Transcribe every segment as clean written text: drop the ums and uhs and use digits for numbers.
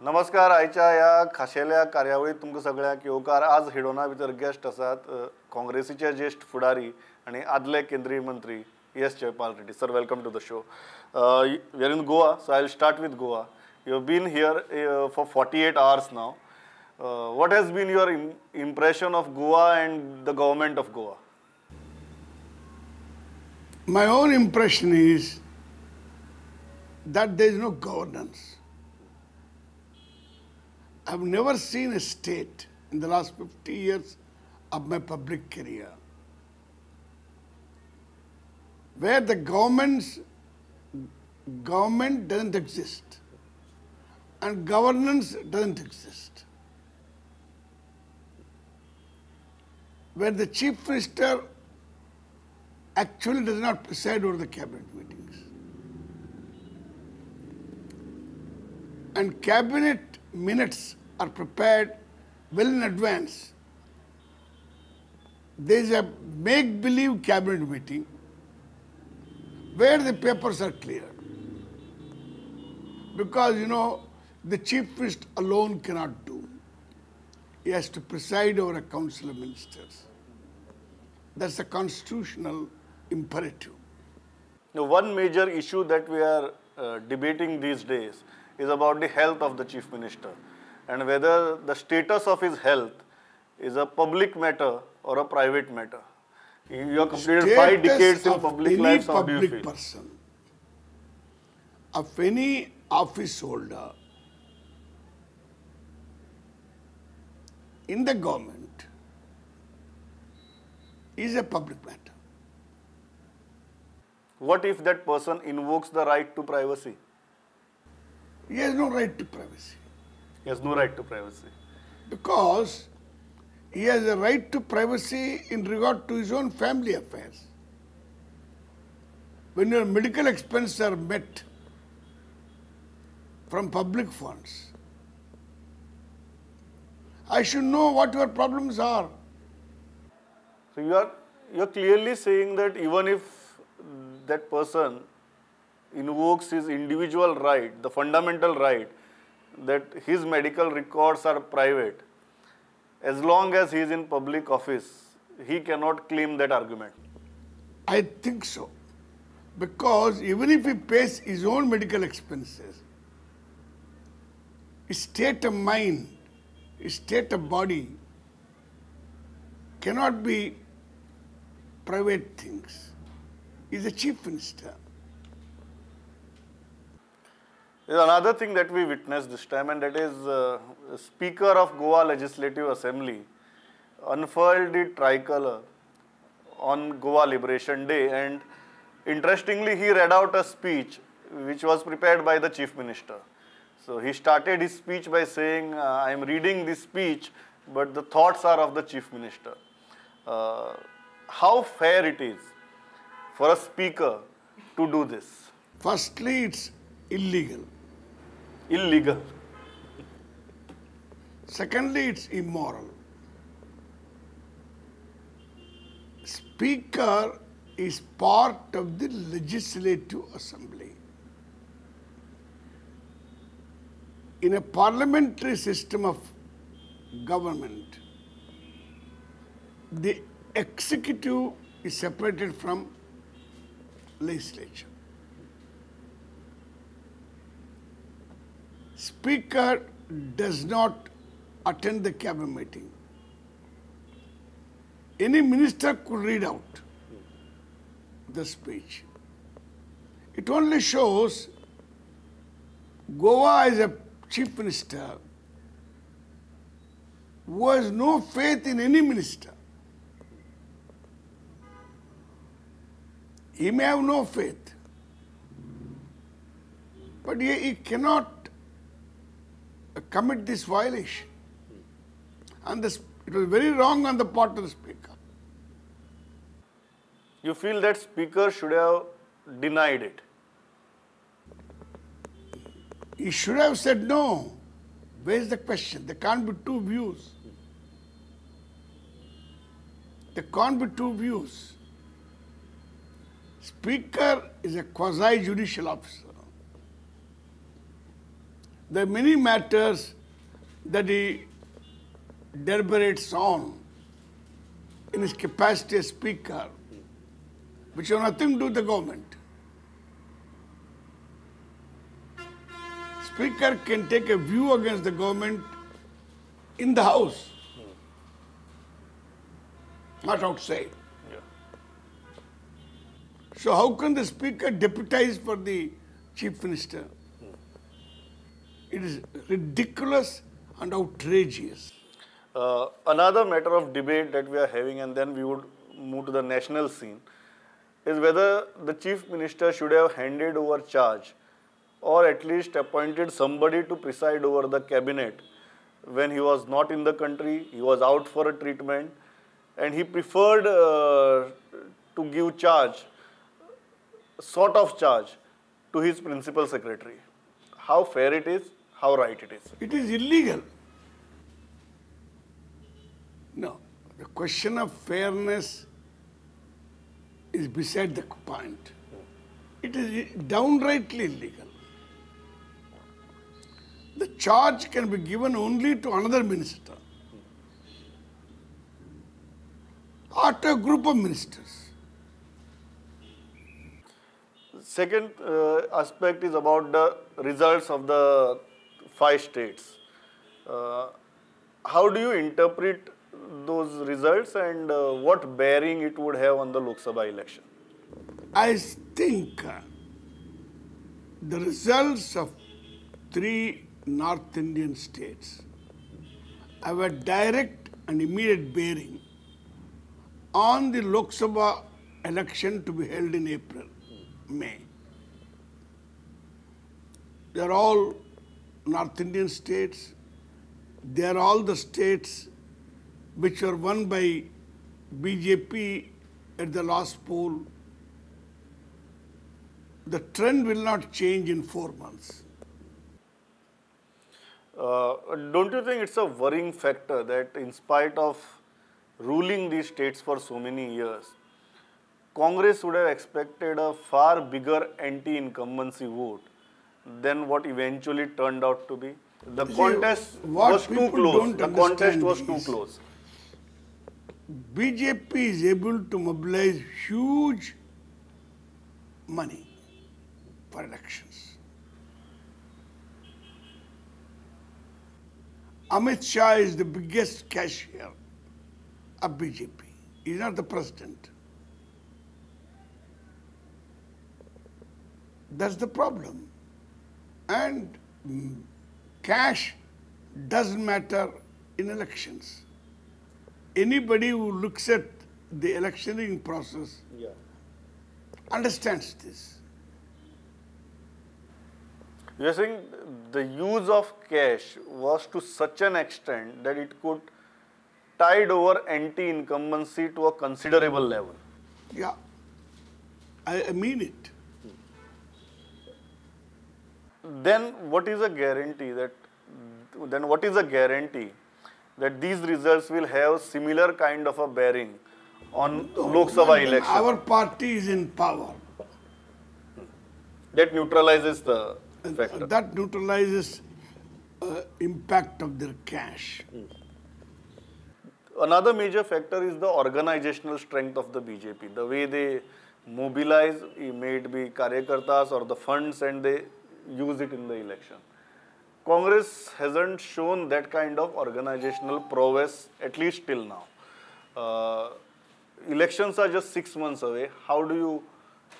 नमस्कार. आयच्या या खाशेल्या कार्यावळीत तुमकां सगळ्यांक येवकार. आज हिडोना भितर गेस्ट आसात काँग्रेसीचे ज्येष्ठ फुडारी आणि आदले केंद्रीय मंत्री Jaipal Reddy. Sir, welcome to the show. We are in Goa, so I'll start with Goa. You have been here for 48 hours now. What has been your impression of Goa and the government of Goa? My own impression is that there is no governance. I've never seen a state in the last 50 years of my public career where the government doesn't exist and governance doesn't exist, where the chief minister actually does not preside over the cabinet meetings, and cabinet minutes are prepared well in advance. There is a make-believe cabinet meeting where the papers are cleared. Because, the chief minister alone cannot do. He has to preside over a council of ministers. That's a constitutional imperative. Now, one major issue that we are debating these days is about the health of the chief minister and whether the status of his health is a public matter or a private matter. You have completed 5 decades in public life. How do you feel? Person, of any office holder in the government is a public matter. What if that person invokes the right to privacy? He has no right to privacy. He has no right to privacy. Because he has a right to privacy in regard to his own family affairs. When your medical expenses are met from public funds, I should know what your problems are. So you're clearly saying that even if that person invokes his individual right, the fundamental right, that his medical records are private, as long as he is in public office, he cannot claim that argument. I think so. Because even if he pays his own medical expenses, his state of mind, his state of body cannot be private things. He is the chief minister. There's another thing that we witnessed this time, and that is Speaker of Goa Legislative Assembly unfurled the tricolour on Goa Liberation Day, and interestingly he read out a speech which was prepared by the Chief Minister. So he started his speech by saying, I am reading this speech, but the thoughts are of the Chief Minister. How fair it is for a speaker to do this? Firstly, it's illegal. Illegal. Secondly, it's immoral. Speaker is part of the legislative assembly. In a parliamentary system of government, the executive is separated from legislature. Speaker does not attend the cabinet meeting. Any minister could read out the speech. It only shows Goa is a chief minister who has no faith in any minister. He may have no faith, but he cannot commit this violation. And it was very wrong on the part of the speaker. You feel that speaker should have denied it? He should have said no. Where is the question? There can't be two views. There can't be two views. Speaker is a quasi-judicial officer. There are many matters that he deliberates on in his capacity as speaker, which have nothing to do with the government. Speaker can take a view against the government in the House, not outside. Yeah. So how can the speaker deputize for the chief minister? It is ridiculous and outrageous. Another matter of debate that we are having, and then we would move to the national scene, is whether the chief minister should have handed over charge or at least appointed somebody to preside over the cabinet when he was not in the country, he was out for a treatment, and he preferred to give charge, sort of charge, to his principal secretary. How fair it is, how right it is. It is illegal. No, the question of fairness is beside the point. It is downrightly illegal. The charge can be given only to another minister or to a group of ministers. Second aspect is about the results of the 5 states. How do you interpret those results, and what bearing it would have on the Lok Sabha election? I think the results of 3 North Indian states have a direct and immediate bearing on the Lok Sabha election to be held in April, May. They are all North Indian states. They are all the states which were won by BJP at the last poll. The trend will not change in 4 months. Don't you think it's a worrying factor that in spite of ruling these states for so many years, Congress would have expected a far bigger anti-incumbency vote than what eventually turned out to be? The contest was too close. The contest was too close. BJP is able to mobilize huge money for elections. Amit Shah is the biggest cashier of BJP. He is not the president. That's the problem. And cash doesn't matter in elections. Anybody who looks at the electioneering process understands this. You are saying the use of cash was to such an extent that it could tide over anti-incumbency to a considerable level. Yeah, I mean it. Then what is a guarantee that these results will have similar kind of a bearing on Lok Sabha election? Our party is in power. That neutralizes the factor. That neutralizes impact of their cash. Another major factor is the organizational strength of the BJP. The way they mobilize, may it be karyakartas or the funds, and they use it in the election. Congress hasn't shown that kind of organizational prowess, at least till now. Elections are just 6 months away. How do you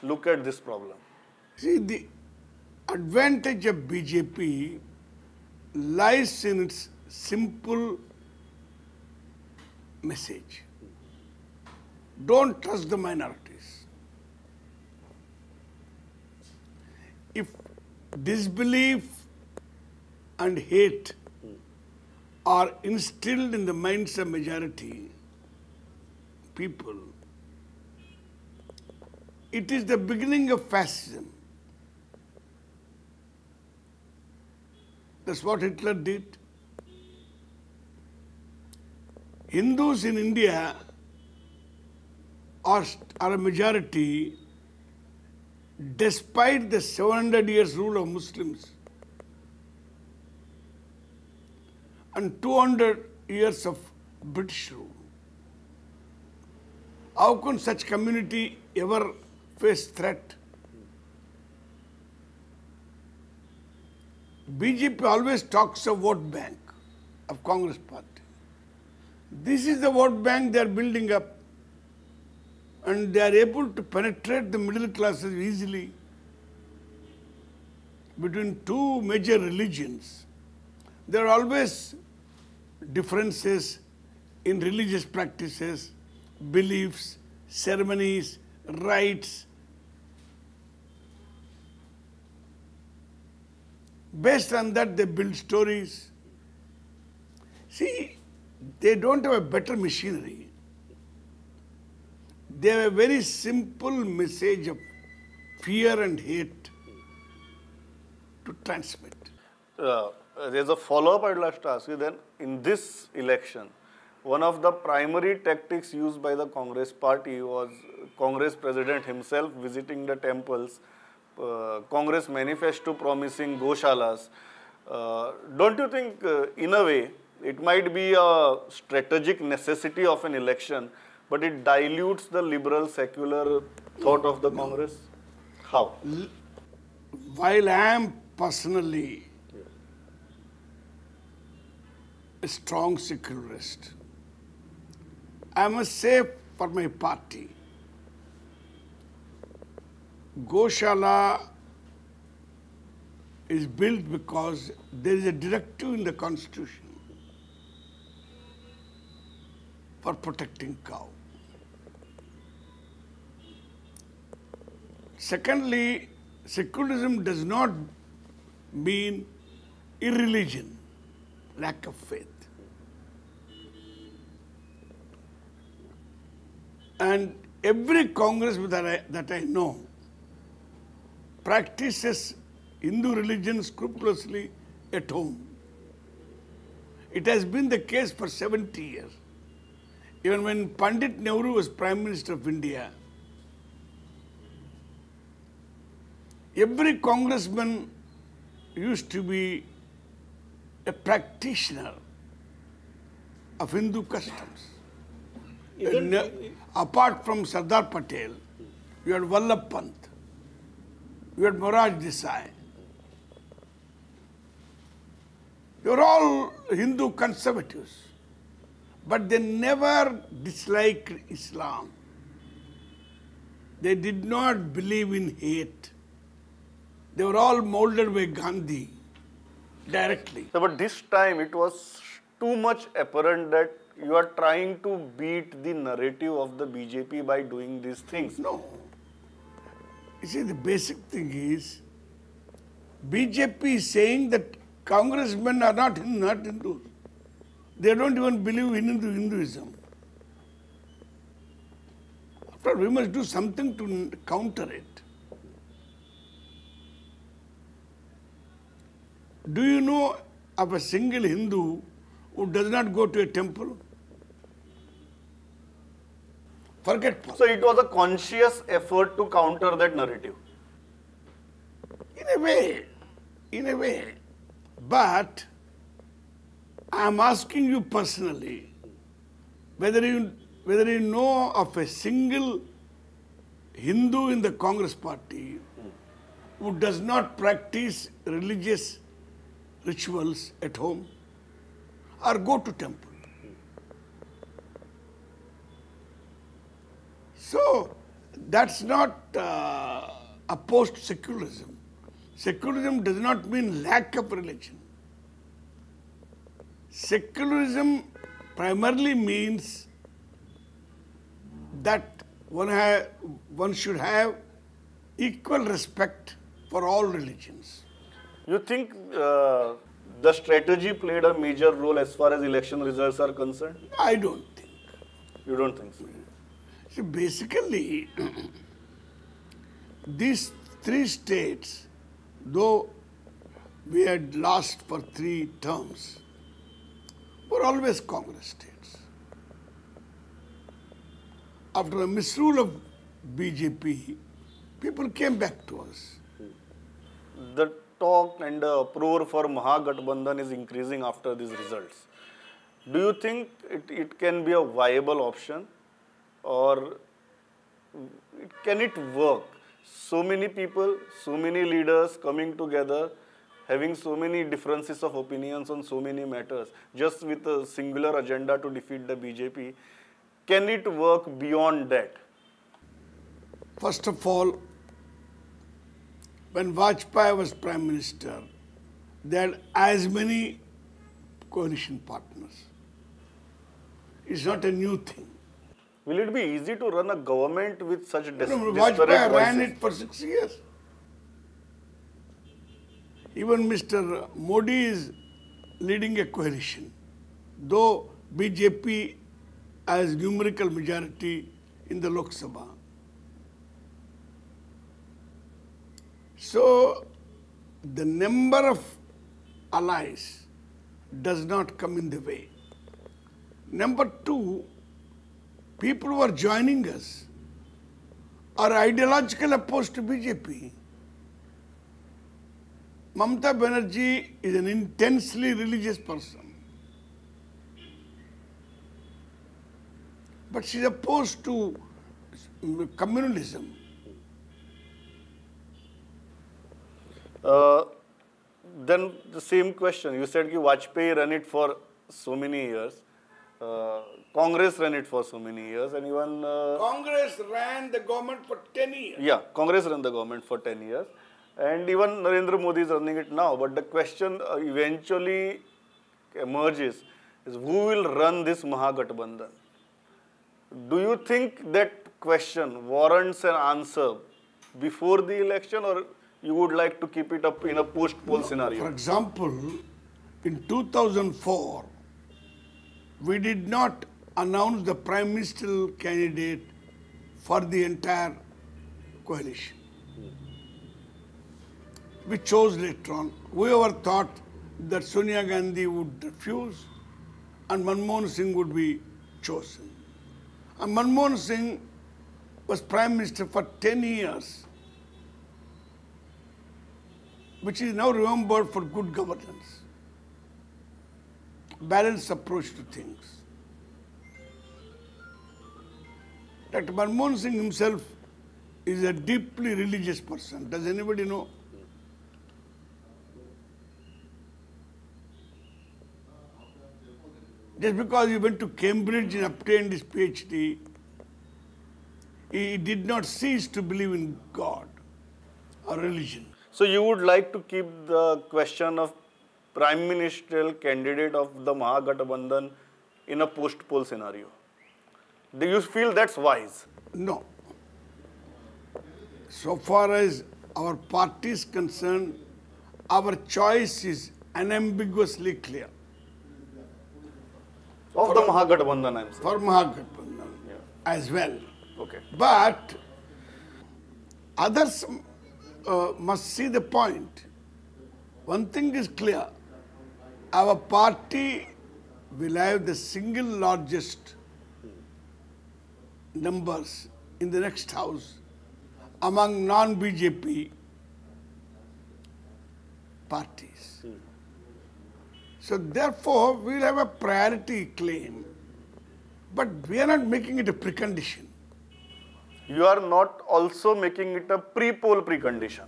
look at this problem? See, the advantage of BJP lies in its simple message. Don't trust the minorities. If disbelief and hate are instilled in the minds of majority people, it is the beginning of fascism. That's what Hitler did. Hindus in India are a majority despite the 700 years rule of Muslims. and 200 years of British rule. How can such community ever face threat? BJP always talks of vote bank of Congress party. This is the vote bank they are building up, and they are able to penetrate the middle classes easily. Between two major religions, there are always differences in religious practices, beliefs, ceremonies, rites. Based on that, they build stories. See, they don't have a better machinery. They have a very simple message of fear and hate to transmit. There's a follow-up I'd like to ask you then. In this election, one of the primary tactics used by the Congress party was Congress president himself visiting the temples, Congress manifesto promising goshalas. Don't you think, in a way, it might be a strategic necessity of an election, but it dilutes the liberal secular thought of the Congress? How? While I am personally a strong secularist, I must say for my party, Goshala is built because there is a directive in the Constitution for protecting cow. Secondly, secularism does not mean irreligion, lack of faith. And every Congress that I know practices Hindu religion scrupulously at home. It has been the case for 70 years. Even when Pandit Nehru was Prime Minister of India, every congressman used to be a practitioner of Hindu customs. Apart from Sardar Patel, you had Vallabh Pant, you had Morarji Desai. They were all Hindu conservatives, but they never disliked Islam. They did not believe in hate. They were all molded by Gandhi directly. So, but this time it was too much apparent that you are trying to beat the narrative of the BJP by doing these things. No. You see, the basic thing is, BJP is saying that congressmen are not Hindus. They don't even believe in Hinduism. After all, we must do something to counter it. Do you know of a single Hindu who does not go to a temple? Forget. So it was a conscious effort to counter that narrative. In a way. But I am asking you personally, whether you know of a single Hindu in the Congress party who does not practice religious rituals at home or go to temple. So that's not opposed to secularism. Secularism does not mean lack of religion. Secularism primarily means that one should have equal respect for all religions. You think the strategy played a major role as far as election results are concerned? I don't think. You don't think so? See, basically, these three states, though we had lost for 3 terms, were always Congress states. After the misrule of BJP, people came back to us. The talk and the uproar for Mahagathbandhan is increasing after these results. Do you think it can be a viable option, or can it work? So many people, so many leaders coming together, having so many differences of opinions on so many matters, just with a singular agenda to defeat the BJP. Can it work beyond that? First of all, when Vajpayee was Prime Minister, they had as many coalition partners. It's not a new thing. Will it be easy to run a government with such disparate Vajpayee ran voices? it for 6 years. Even Mr. Modi is leading a coalition, though BJP has numerical majority in the Lok Sabha. So, the number of allies does not come in the way. Number two, people who are joining us are ideological opposed to BJP. Mamata Banerjee is an intensely religious person. But she is opposed to communalism. Then the same question. You said that Vajpayee ran it for so many years. Congress ran it for so many years, and even Congress ran the government for 10 years. yeah, Congress ran the government for 10 years, and even Narendra Modi is running it now. But the question eventually emerges is who will run this Mahagathbandhan? Do you think that question warrants an answer before the election, or you would like to keep it up in a post-poll scenario? For example, in 2004, we did not announce the prime ministerial candidate for the entire coalition. We chose later on. Whoever thought that Sonia Gandhi would refuse and Manmohan Singh would be chosen. And Manmohan Singh was prime minister for 10 years, which is now remembered for good governance, balanced approach to things. Dr. Manmohan Singh himself is a deeply religious person. Does anybody know? Just because he went to Cambridge and obtained his PhD, he did not cease to believe in God or religion. So you would like to keep the question of prime ministerial candidate of the Mahagathbandhan in a post-poll scenario. Do you feel that's wise? No. So far as our party is concerned, our choice is unambiguously clear. Of the Mahagathbandhan, I'm saying. For Mahagathbandhan as well. Okay. But others must see the point. One thing is clear. Our party will have the single largest numbers in the next house among non-BJP parties. So therefore, we will have a priority claim, but we are not making it a precondition. You are not also making it a pre-poll precondition.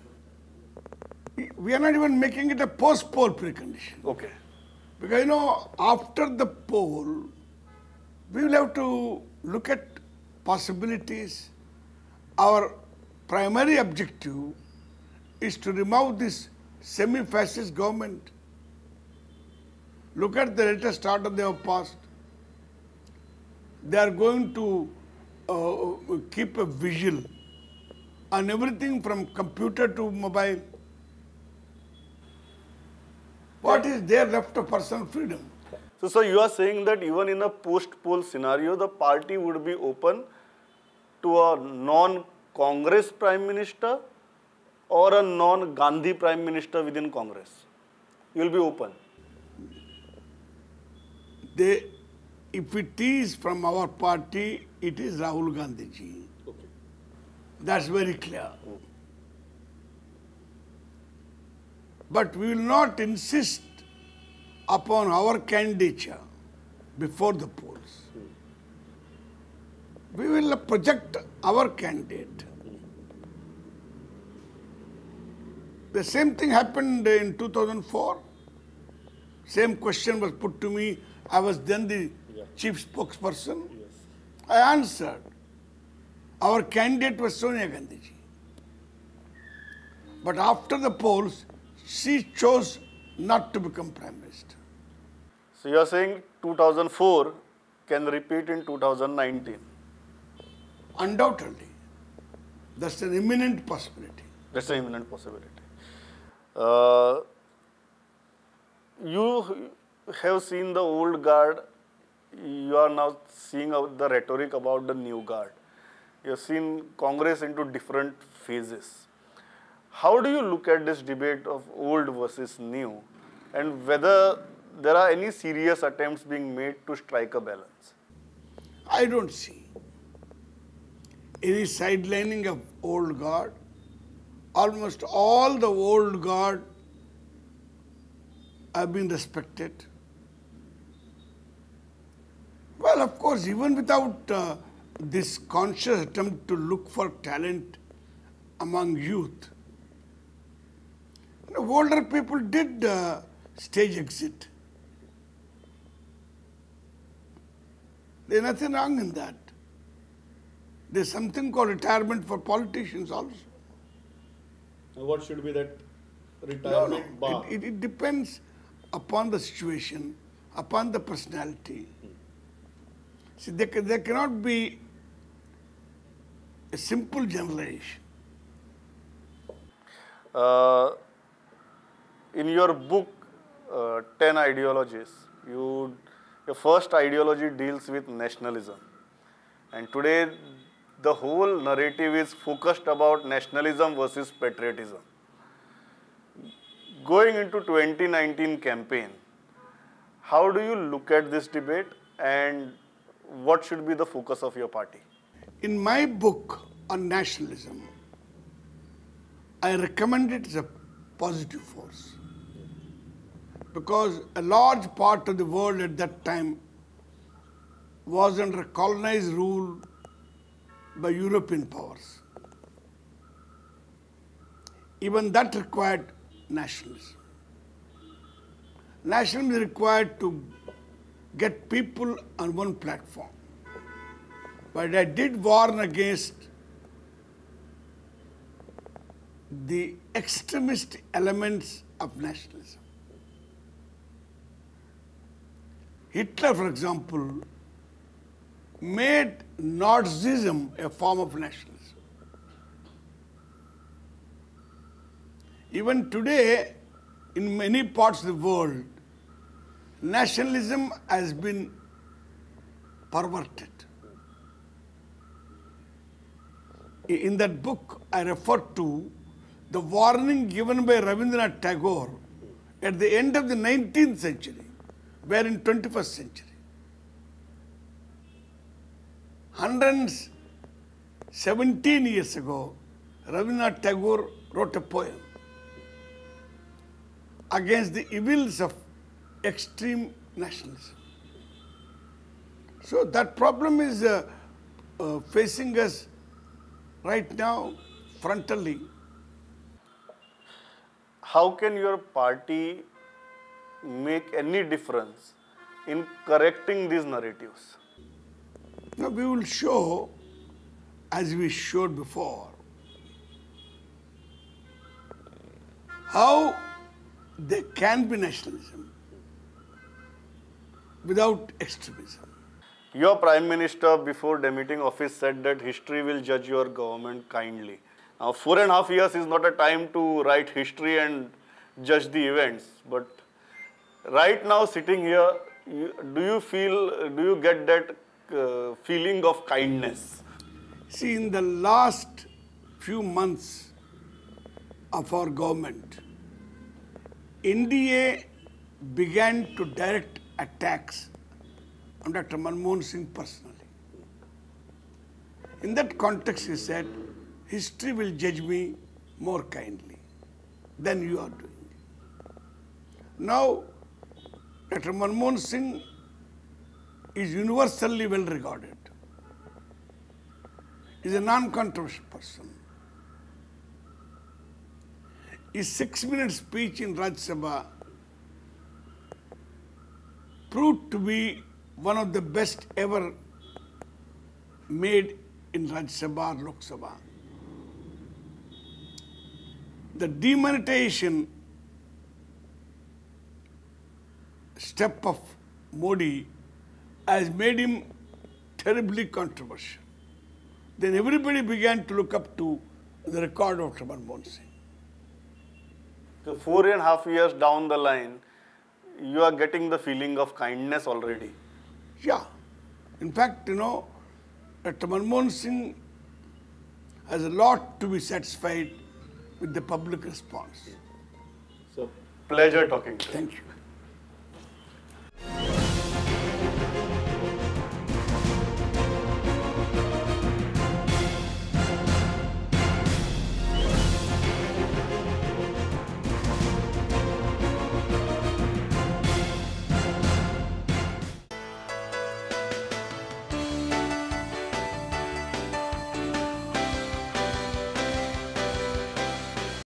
We are not even making it a post-poll precondition. Okay. Because, after the poll, we will have to look at possibilities. Our primary objective is to remove this semi-fascist government. Look at the latest order they have passed. They are going to keep a vigil on everything from computer to mobile. What is there left of personal freedom? So you are saying that even in a post-poll scenario, the party would be open to a non-Congress Prime Minister or a non-Gandhi Prime Minister within Congress. You will be open. If it is from our party, it is Rahul Gandhi ji. Okay. That's very clear. But we will not insist upon our candidature before the polls. We will project our candidate. The same thing happened in 2004. Same question was put to me. I was then the chief spokesperson. I answered. Our candidate was Sonia Gandhi ji. But after the polls, she chose not to become Prime Minister. So you are saying 2004 can repeat in 2019? Undoubtedly. That's an imminent possibility. That's an imminent possibility. You have seen the old guard, you are now seeing the rhetoric about the new guard. You have seen Congress into different phases. How do you look at this debate of old versus new, and whether there are any serious attempts being made to strike a balance? I don't see any sidelining of old guard. Almost all the old guard have been respected. Well, of course, even without this conscious attempt to look for talent among youth, older people did stage exit. There's nothing wrong in that. There's something called retirement for politicians also. What should be that retirement bar? It depends upon the situation, upon the personality. See, there cannot be a simple generalization. In your book, 10 Ideologies, your first ideology deals with nationalism. And today, the whole narrative is focused about nationalism versus patriotism. Going into 2019 campaign, how do you look at this debate, and what should be the focus of your party? In my book on nationalism, I recommend it as a positive force, because a large part of the world at that time was under colonized rule by European powers. Even that required nationalism. Nationalism is required to get people on one platform. But I did warn against the extremist elements of nationalism. Hitler, for example, made Nazism a form of nationalism. Even today, in many parts of the world, nationalism has been perverted. In that book, I refer to the warning given by Rabindranath Tagore at the end of the 19th century. We are in 21st century. 117 years ago, Rabindranath Tagore wrote a poem against the evils of extreme nationalism. So that problem is facing us right now frontally. How can your party make any difference in correcting these narratives? Now we will show, as we showed before, how there can be nationalism without extremism. Your Prime Minister, before demitting office, said that history will judge your government kindly. Now, 4.5 years is not a time to write history and judge the events. But right now, sitting here, do you get that feeling of kindness? See, in the last few months of our government, NDA began to direct attacks on Dr. Manmohan Singh personally. In that context, he said, history will judge me more kindly than you are doing. Now, Dr. Manmohan Singh is universally well regarded. Is a non-controversial person. His 6-minute speech in Rajya Sabha proved to be one of the best ever made in Rajya Sabha or Lok Sabha. The demonetization step of Modi has made him terribly controversial. Then everybody began to look up to the record of Manmohan Singh. So 4.5 years down the line, you are getting the feeling of kindness already. Yeah. In fact, Dr. Manmohan Singh has a lot to be satisfied with the public response. So, pleasure talking to you. Thank you.